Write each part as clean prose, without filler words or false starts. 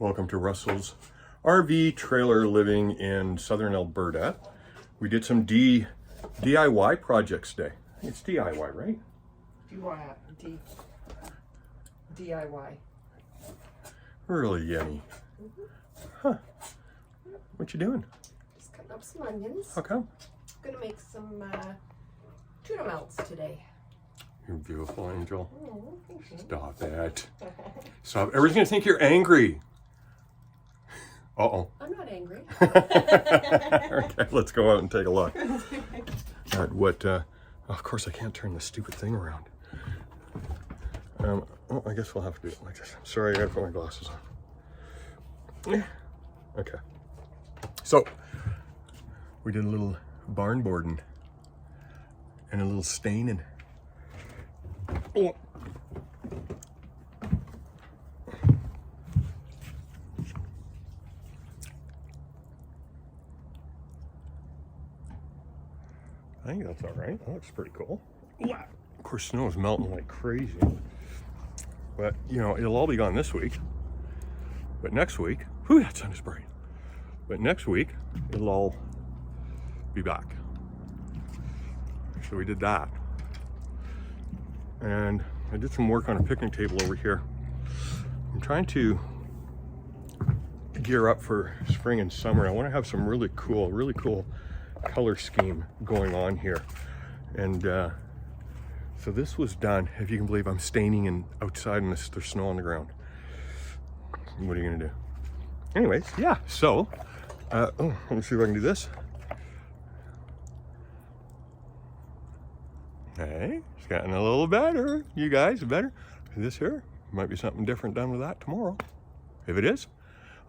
Welcome to Russell's RV trailer living in southern Alberta. We did some DIY projects today. It's DIY, right? DIY. Really yummy. Huh. What you doing? Just cutting up some onions. How come? Gonna make some tuna melts today. You beautiful angel. Oh, thank you. Stop it. Stop. Everybody's gonna think you're angry. Uh-oh. I'm not angry. Okay, let's go out and take a look at what, of course I can't turn this stupid thing around. Oh, I guess we'll have to do it like this. Sorry, I gotta put my glasses on. Okay. So, we did a little barn boarding and a little staining. Oh. I think that's all right. That looks pretty cool. Of course, snow is melting like crazy. But, you know, it'll all be gone this week. But next week, whew, that sun is bright. But next week, it'll all be back. So we did that. And I did some work on a picnic table over here. I'm trying to gear up for spring and summer. I want to have some really cool color scheme going on here. And so this was done, if you can believe. I'm staining and outside and there's snow on the ground. What are you gonna do? Anyways, yeah, so let me see if I can do this. Hey, it's gotten a little better. You guys, better. This here might be something different done with that tomorrow. If it is,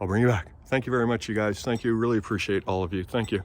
I'll bring you back. Thank you very much, you guys. Thank you. Really appreciate all of you. Thank you.